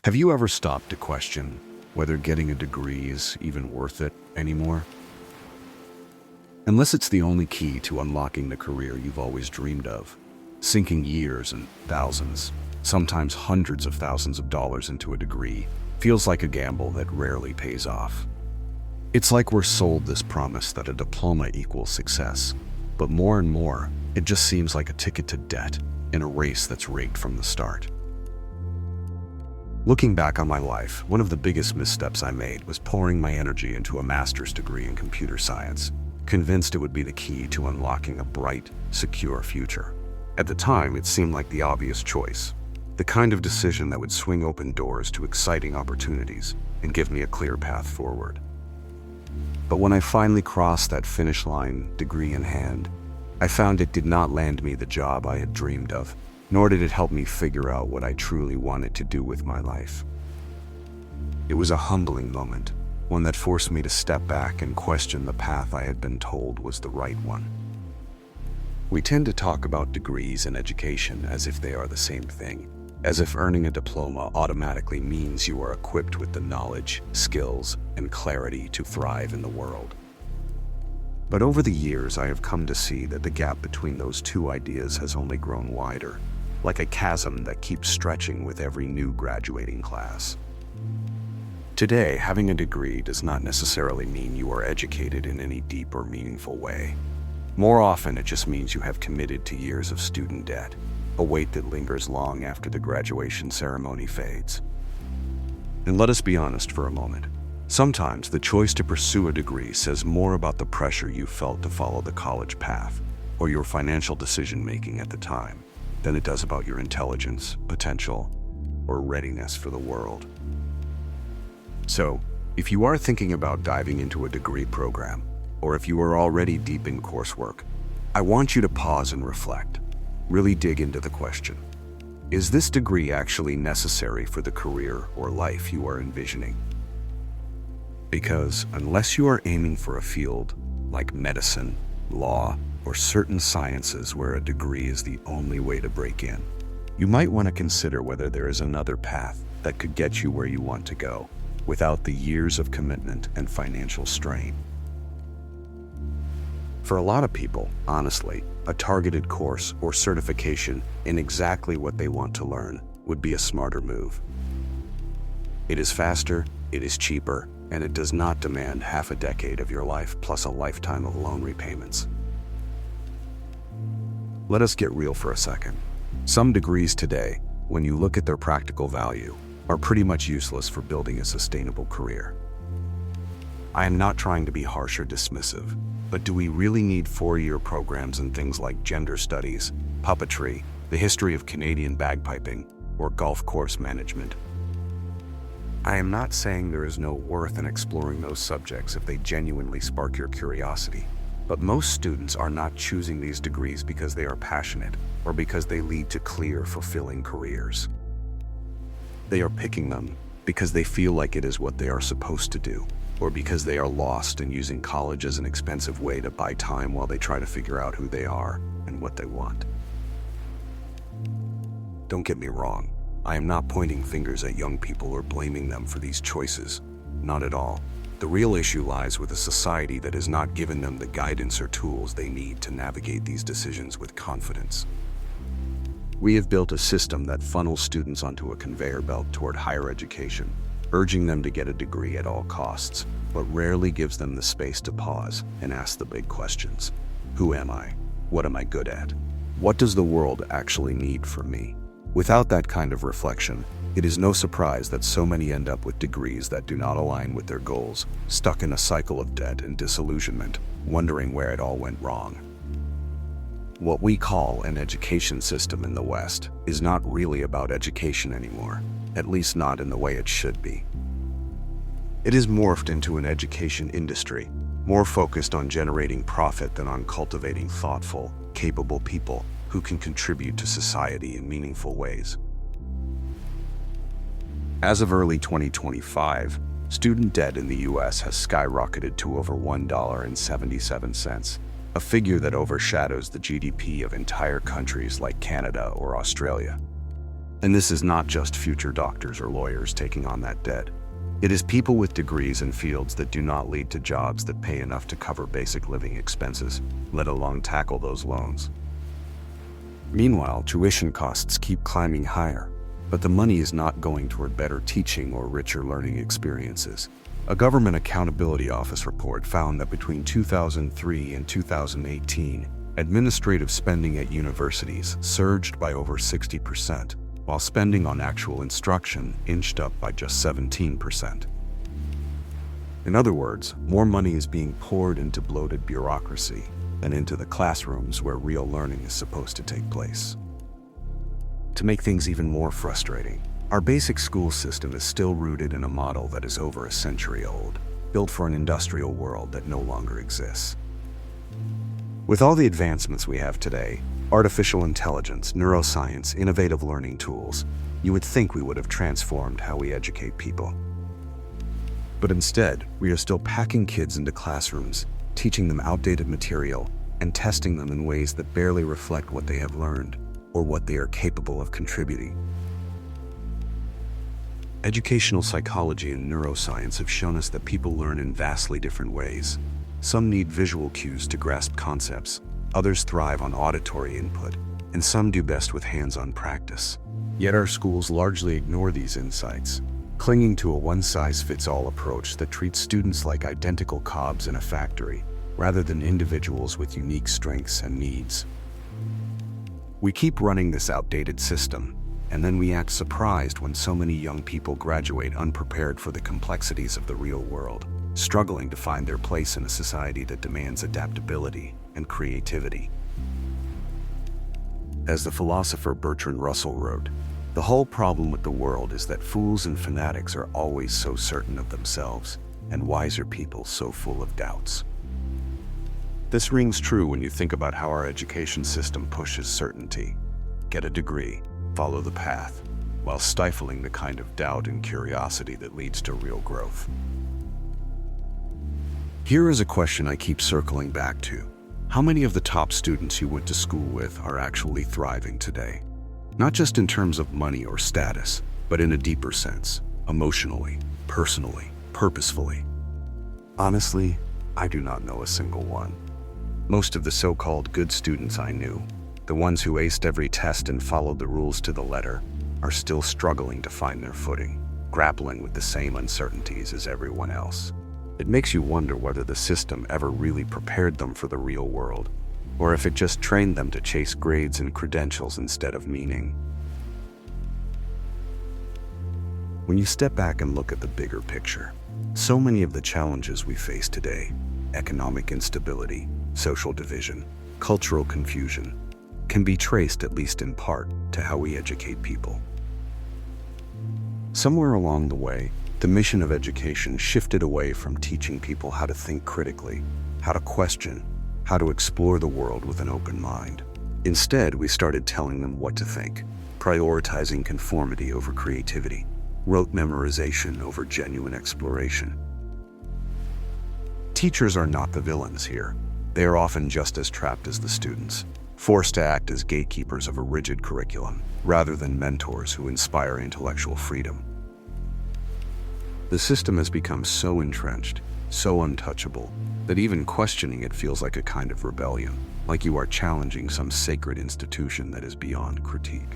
Have you ever stopped to question whether getting a degree is even worth it anymore? Unless it's the only key to unlocking the career you've always dreamed of, sinking years and thousands, sometimes hundreds of thousands of dollars into a degree feels like a gamble that rarely pays off. It's like we're sold this promise that a diploma equals success, but more and more, it just seems like a ticket to debt in a race that's rigged from the start. Looking back on my life, one of the biggest missteps I made was pouring my energy into a master's degree in computer science, convinced it would be the key to unlocking a bright, secure future. At the time, it seemed like the obvious choice, the kind of decision that would swing open doors to exciting opportunities and give me a clear path forward. But when I finally crossed that finish line, degree in hand, I found it did not land me the job I had dreamed of, nor did it help me figure out what I truly wanted to do with my life. It was a humbling moment, one that forced me to step back and question the path I had been told was the right one. We tend to talk about degrees and education as if they are the same thing, as if earning a diploma automatically means you are equipped with the knowledge, skills, and clarity to thrive in the world. But over the years, I have come to see that the gap between those two ideas has only grown wider, like a chasm that keeps stretching with every new graduating class. Today, having a degree does not necessarily mean you are educated in any deep or meaningful way. More often, it just means you have committed to years of student debt, a weight that lingers long after the graduation ceremony fades. And let us be honest for a moment. Sometimes the choice to pursue a degree says more about the pressure you felt to follow the college path or your financial decision-making at the time than it does about your intelligence, potential, or readiness for the world. So, if you are thinking about diving into a degree program, or if you are already deep in coursework, I want you to pause and reflect. Really dig into the question. Is this degree actually necessary for the career or life you are envisioning? Because unless you are aiming for a field like medicine, law, or certain sciences where a degree is the only way to break in, you might want to consider whether there is another path that could get you where you want to go without the years of commitment and financial strain. For a lot of people, honestly, a targeted course or certification in exactly what they want to learn would be a smarter move. It is faster, it is cheaper, and it does not demand half a decade of your life plus a lifetime of loan repayments. Let us get real for a second. Some degrees today, when you look at their practical value, are pretty much useless for building a sustainable career. I am not trying to be harsh or dismissive, but do we really need 4-year programs in things like gender studies, puppetry, the history of Canadian bagpiping, or golf course management? I am not saying there is no worth in exploring those subjects if they genuinely spark your curiosity, but most students are not choosing these degrees because they are passionate or because they lead to clear, fulfilling careers. They are picking them because they feel like it is what they are supposed to do, or because they are lost and using college as an expensive way to buy time while they try to figure out who they are and what they want. Don't get me wrong. I am not pointing fingers at young people or blaming them for these choices. Not at all. The real issue lies with a society that has not given them the guidance or tools they need to navigate these decisions with confidence. We have built a system that funnels students onto a conveyor belt toward higher education, urging them to get a degree at all costs, but rarely gives them the space to pause and ask the big questions. Who am I? What am I good at? What does the world actually need from me? Without that kind of reflection, it is no surprise that so many end up with degrees that do not align with their goals, stuck in a cycle of debt and disillusionment, wondering where it all went wrong. What we call an education system in the West is not really about education anymore, at least not in the way it should be. It is morphed into an education industry, more focused on generating profit than on cultivating thoughtful, capable people who can contribute to society in meaningful ways. As of early 2025, student debt in the US has skyrocketed to over $1.77, a figure that overshadows the GDP of entire countries like Canada or Australia. And this is not just future doctors or lawyers taking on that debt. It is people with degrees in fields that do not lead to jobs that pay enough to cover basic living expenses, let alone tackle those loans. Meanwhile, tuition costs keep climbing higher, but the money is not going toward better teaching or richer learning experiences. A Government Accountability Office report found that between 2003 and 2018, administrative spending at universities surged by over 60%, while spending on actual instruction inched up by just 17%. In other words, more money is being poured into bloated bureaucracy than into the classrooms where real learning is supposed to take place. To make things even more frustrating, our basic school system is still rooted in a model that is over a century old, built for an industrial world that no longer exists. With all the advancements we have today, artificial intelligence, neuroscience, innovative learning tools, you would think we would have transformed how we educate people. But instead, we are still packing kids into classrooms, teaching them outdated material, and testing them in ways that barely reflect what they have learned or what they are capable of contributing. Educational psychology and neuroscience have shown us that people learn in vastly different ways. Some need visual cues to grasp concepts, others thrive on auditory input, and some do best with hands-on practice. Yet our schools largely ignore these insights, clinging to a one-size-fits-all approach that treats students like identical cogs in a factory, rather than individuals with unique strengths and needs. We keep running this outdated system, and then we act surprised when so many young people graduate unprepared for the complexities of the real world, struggling to find their place in a society that demands adaptability and creativity. As the philosopher Bertrand Russell wrote, "The whole problem with the world is that fools and fanatics are always so certain of themselves, and wiser people so full of doubts." This rings true when you think about how our education system pushes certainty. Get a degree, follow the path, while stifling the kind of doubt and curiosity that leads to real growth. Here is a question I keep circling back to. How many of the top students you went to school with are actually thriving today? Not just in terms of money or status, but in a deeper sense, emotionally, personally, purposefully. Honestly, I do not know a single one. Most of the so-called good students I knew, the ones who aced every test and followed the rules to the letter, are still struggling to find their footing, grappling with the same uncertainties as everyone else. It makes you wonder whether the system ever really prepared them for the real world, or if it just trained them to chase grades and credentials instead of meaning. When you step back and look at the bigger picture, so many of the challenges we face today, economic instability, social division, cultural confusion, can be traced, at least in part, to how we educate people. Somewhere along the way, the mission of education shifted away from teaching people how to think critically, how to question, how to explore the world with an open mind. Instead, we started telling them what to think, prioritizing conformity over creativity, rote memorization over genuine exploration. Teachers are not the villains here. They are often just as trapped as the students, forced to act as gatekeepers of a rigid curriculum, rather than mentors who inspire intellectual freedom. The system has become so entrenched, so untouchable, that even questioning it feels like a kind of rebellion, like you are challenging some sacred institution that is beyond critique.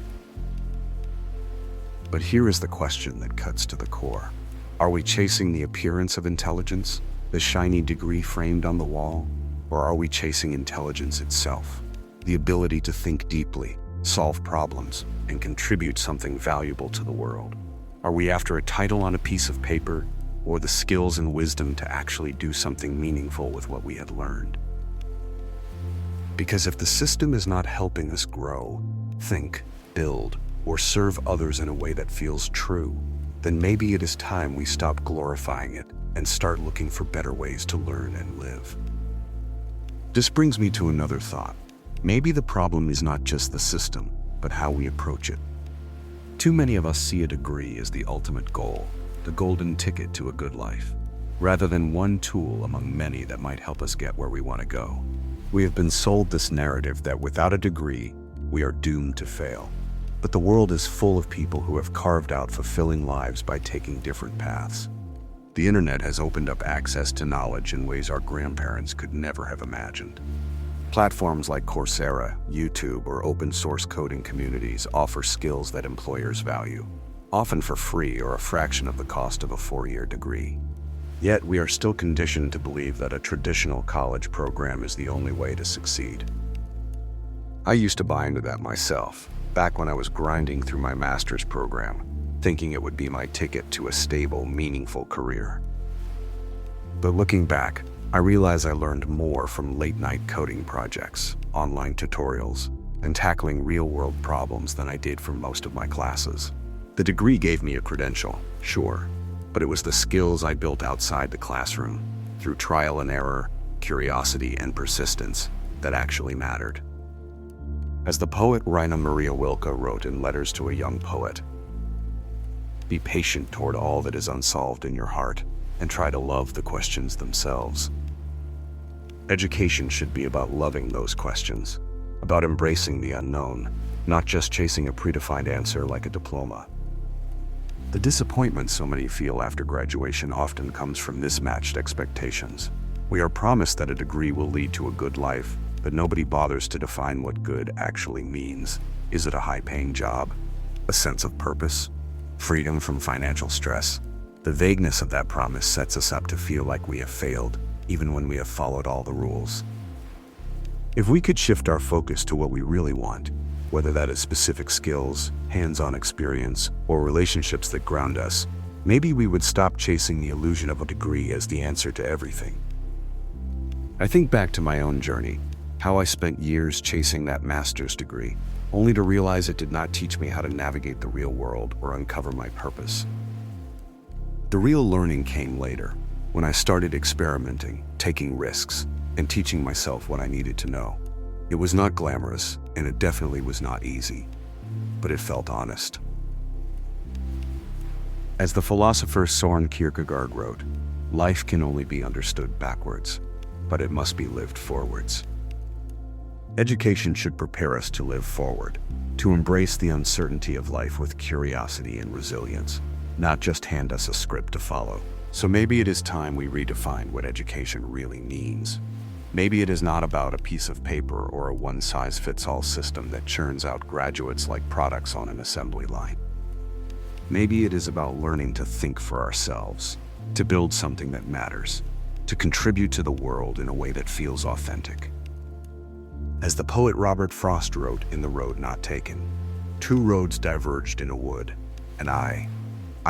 But here is the question that cuts to the core. Are we chasing the appearance of intelligence, the shiny degree framed on the wall, or are we chasing intelligence itself, the ability to think deeply, solve problems, and contribute something valuable to the world? Are we after a title on a piece of paper, or the skills and wisdom to actually do something meaningful with what we have learned? Because if the system is not helping us grow, think, build, or serve others in a way that feels true, then maybe it is time we stop glorifying it and start looking for better ways to learn and live. This brings me to another thought. Maybe the problem is not just the system, but how we approach it. Too many of us see a degree as the ultimate goal, the golden ticket to a good life, rather than one tool among many that might help us get where we want to go. We have been sold this narrative that without a degree, we are doomed to fail. But the world is full of people who have carved out fulfilling lives by taking different paths. The internet has opened up access to knowledge in ways our grandparents could never have imagined. Platforms like Coursera, YouTube, or open source coding communities offer skills that employers value, often for free or a fraction of the cost of a 4-year degree. Yet we are still conditioned to believe that a traditional college program is the only way to succeed. I used to buy into that myself, back when I was grinding through my master's program, thinking it would be my ticket to a stable, meaningful career. But looking back, I realize I learned more from late-night coding projects, online tutorials, and tackling real-world problems than I did from most of my classes. The degree gave me a credential, sure, but it was the skills I built outside the classroom, through trial and error, curiosity, and persistence, that actually mattered. As the poet Raina Maria Rilke wrote in Letters to a Young Poet, "Be patient toward all that is unsolved in your heart, and try to love the questions themselves." Education should be about loving those questions, about embracing the unknown, not just chasing a predefined answer like a diploma. The disappointment so many feel after graduation often comes from mismatched expectations. We are promised that a degree will lead to a good life, but nobody bothers to define what good actually means. Is it a high-paying job? A sense of purpose? Freedom from financial stress? The vagueness of that promise sets us up to feel like we have failed, even when we have followed all the rules. If we could shift our focus to what we really want, whether that is specific skills, hands-on experience, or relationships that ground us, maybe we would stop chasing the illusion of a degree as the answer to everything. I think back to my own journey, how I spent years chasing that master's degree, only to realize it did not teach me how to navigate the real world or uncover my purpose. The real learning came later, when I started experimenting, taking risks, and teaching myself what I needed to know. It was not glamorous, and it definitely was not easy, but it felt honest. As the philosopher Søren Kierkegaard wrote, life can only be understood backwards, but it must be lived forwards. Education should prepare us to live forward, to embrace the uncertainty of life with curiosity and resilience, not just hand us a script to follow. So maybe it is time we redefine what education really means. Maybe it is not about a piece of paper or a one-size-fits-all system that churns out graduates like products on an assembly line. Maybe it is about learning to think for ourselves, to build something that matters, to contribute to the world in a way that feels authentic. As the poet Robert Frost wrote in The Road Not Taken, 2 roads diverged in a wood, and I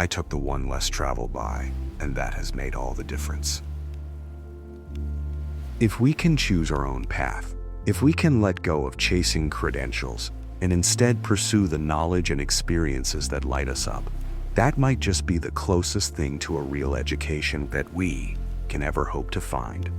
took the one less traveled by, and that has made all the difference. If we can choose our own path, if we can let go of chasing credentials and instead pursue the knowledge and experiences that light us up, that might just be the closest thing to a real education that we can ever hope to find.